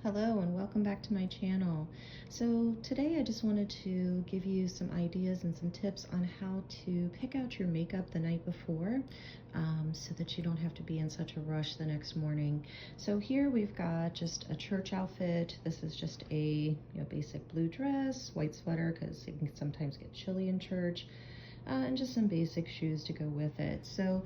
Hello and welcome back to my channel. So today I just wanted to give you some ideas and some tips on how to pick out your makeup the night before so that you don't have to be in such a rush the next morning. So here we've got just a church outfit. This is just a basic blue dress, white sweater because it can sometimes get chilly in church, and just some basic shoes to go with it. So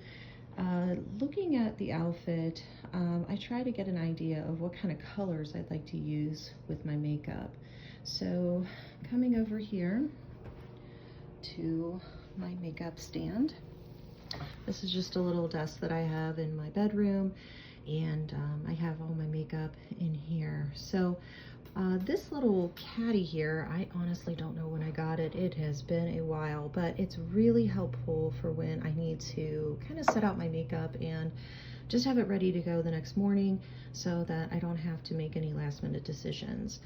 looking at the outfit, I try to get an idea of what kind of colors I'd like to use with my makeup. So coming over here to my makeup stand, this is just a little desk that I have in my bedroom, and I have all my makeup in here. So this little caddy here, I honestly don't know when I got it. It has been a while, but it's really helpful for when I need to kind of set out my makeup and just have it ready to go the next morning so that I don't have to make any last minute decisions.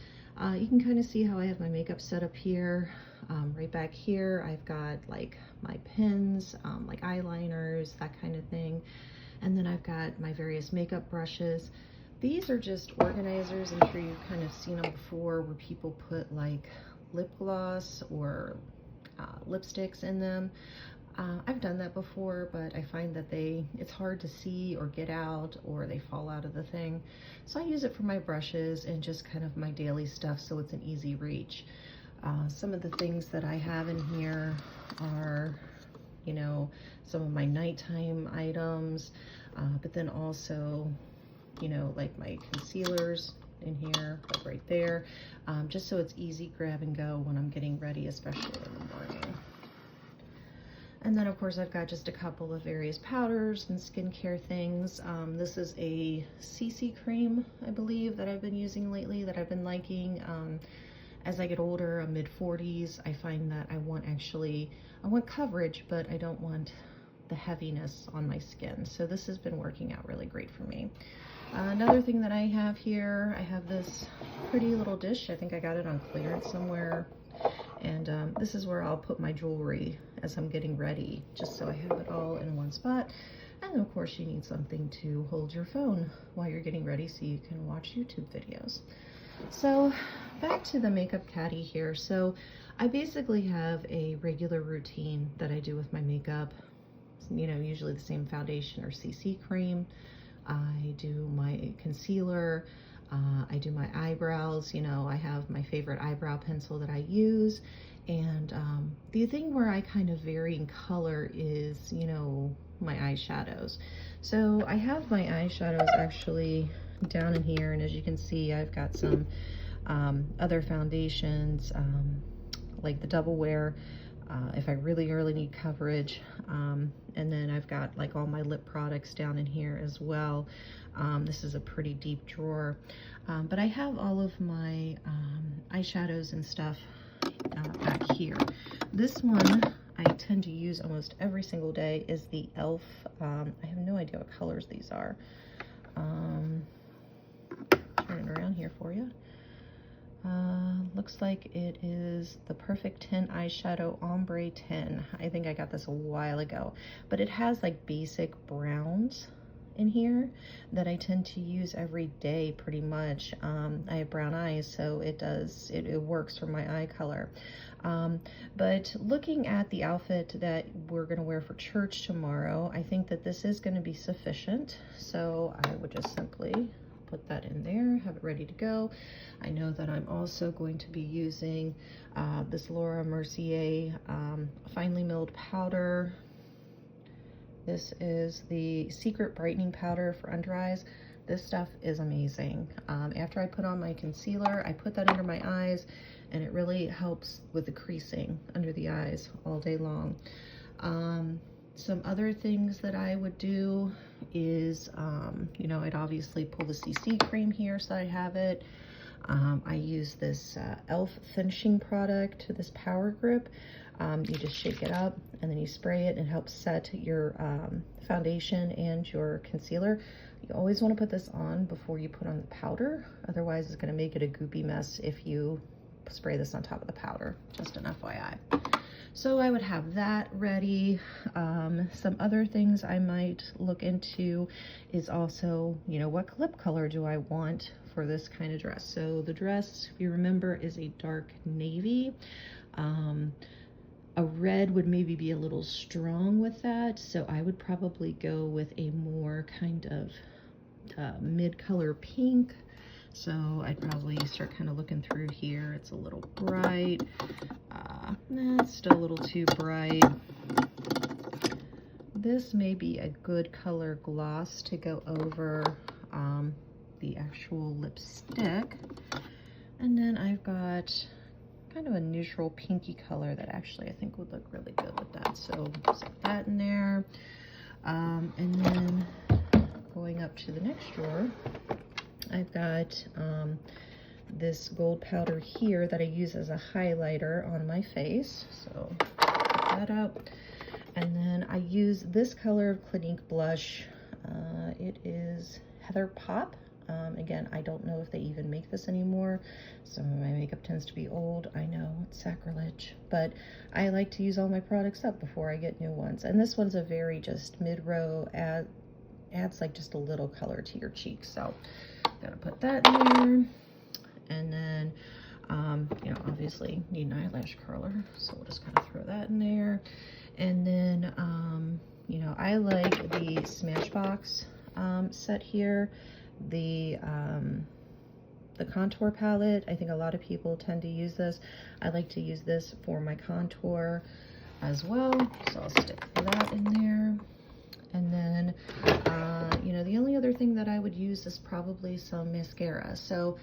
You can kind of see how I have my makeup set up here. Right back here, I've got like my pins, like eyeliners, that kind of thing. And then I've got my various makeup brushes. These are just organizers. I'm sure you've kind of seen them before where people put like lip gloss or lipsticks in them. I've done that before, but I find that it's hard to see or get out, or they fall out of the thing. So I use it for my brushes and just kind of my daily stuff, so it's an easy reach. Some of the things that I have in here are, some of my nighttime items, but then also, like my concealers in here, like right there, just so it's easy grab and go when I'm getting ready, especially in the morning. And then of course I've got just a couple of various powders and skincare things. This is a CC cream, I believe, that I've been using lately, that I've been liking. As I get older, I'm mid-40s, I find that I want coverage, but I don't want the heaviness on my skin. So this has been working out really great for me. Another thing that I have here, I have this pretty little dish. I think I got it on clearance somewhere. And this is where I'll put my jewelry as I'm getting ready, just so I have it all in one spot. And of course you need something to hold your phone while you're getting ready so you can watch YouTube videos. So back to the makeup caddy here. So I basically have a regular routine that I do with my makeup. Usually the same foundation or CC cream. I do my concealer. I do my eyebrows. I have my favorite eyebrow pencil that I use. And the thing where I kind of vary in color is, my eyeshadows. So I have my eyeshadows actually down in here. And as you can see, I've got some other foundations, like the Double Wear, if I really need coverage. And then I've got like all my lip products down in here as well. This is a pretty deep drawer. But I have all of my eyeshadows and stuff back here. This one I tend to use almost every single day is the e.l.f. I have no idea what colors these are. Turn it around here for you. Looks like it is the Perfect 10 Eyeshadow Ombre 10. I think I got this a while ago, but it has like basic browns in here that I tend to use every day pretty much. I have brown eyes, so it works for my eye color. But looking at the outfit that we're gonna wear for church tomorrow, I think that this is gonna be sufficient. So I would just simply put that in there, have it ready to go. I know that I'm also going to be using this Laura Mercier finely milled powder. This is the Secret Brightening Powder for under eyes. This stuff is amazing. After I put on my concealer, I put that under my eyes, and it really helps with the creasing under the eyes all day long. Some other things that I would do is, I'd obviously pull the CC cream here so I have it. I use this e.l.f. finishing product, this Power Grip. You just shake it up and then you spray it. It helps set your foundation and your concealer. You always want to put this on before you put on the powder. Otherwise, it's going to make it a goopy mess if you spray this on top of the powder. Just an FYI. So I would have that ready. Some other things I might look into is also, you know, what lip color do I want for this kind of dress? So the dress, if you remember, is a dark navy. A red would maybe be a little strong with that, so I would probably go with a more kind of mid-color pink. So I'd probably start kind of looking through here. It's a little bright. Nah, it's still a little too bright. This may be a good color gloss to go over the actual lipstick. And then I've got kind of a neutral pinky color that actually I think would look really good with that. So set that in there. And then going up to the next drawer, I've got this gold powder here that I use as a highlighter on my face. So put that up. And then I use this color of Clinique blush. It is Heather Pop. Again, I don't know if they even make this anymore. Some of my makeup tends to be old. I know, it's sacrilege. But I like to use all my products up before I get new ones. And this one's a very just mid-row, adds like just a little color to your cheeks. So gotta put that in there. And then, you know, obviously need an eyelash curler. So we'll just kind of throw that in there. And then, you know, I like the Smashbox set here. The contour palette, I think a lot of people tend to use this. I like to use this for my contour as well. So I'll stick that in there. And then, you know, the only other thing that I would use is probably some mascara. So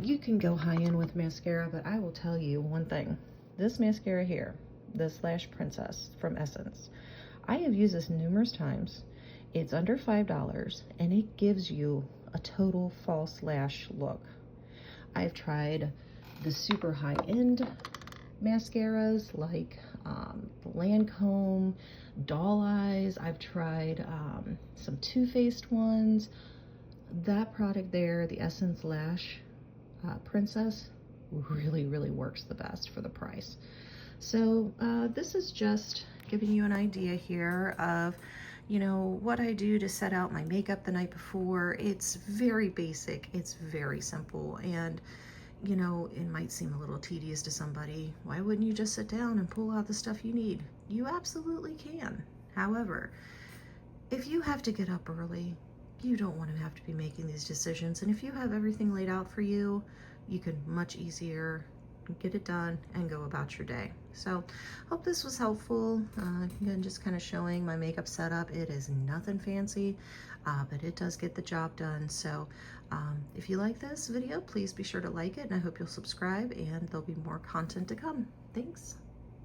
you can go high end with mascara, but I will tell you one thing. This mascara here, this Lash Princess from Essence, I have used this numerous times. It's under $5 and it gives you a total false lash look. I've tried the super high-end mascaras like Lancome, Doll Eyes. I've tried some Too Faced ones. That product there, the Essence Lash Princess, really works the best for the price. So this is just giving you an idea here of, you know, what I do to set out my makeup the night before. It's very basic, it's very simple, and you know, it might seem a little tedious to somebody. Why wouldn't you just sit down and pull out the stuff you need? You absolutely can. However, if you have to get up early, you don't want to have to be making these decisions, and if you have everything laid out for you, you can much easier get it done and go about your day. So hope this was helpful. Again, just kind of showing my makeup setup. It is nothing fancy, but it does get the job done. So if you like this video, please be sure to like it, and I hope you'll subscribe, and there'll be more content to come. Thanks.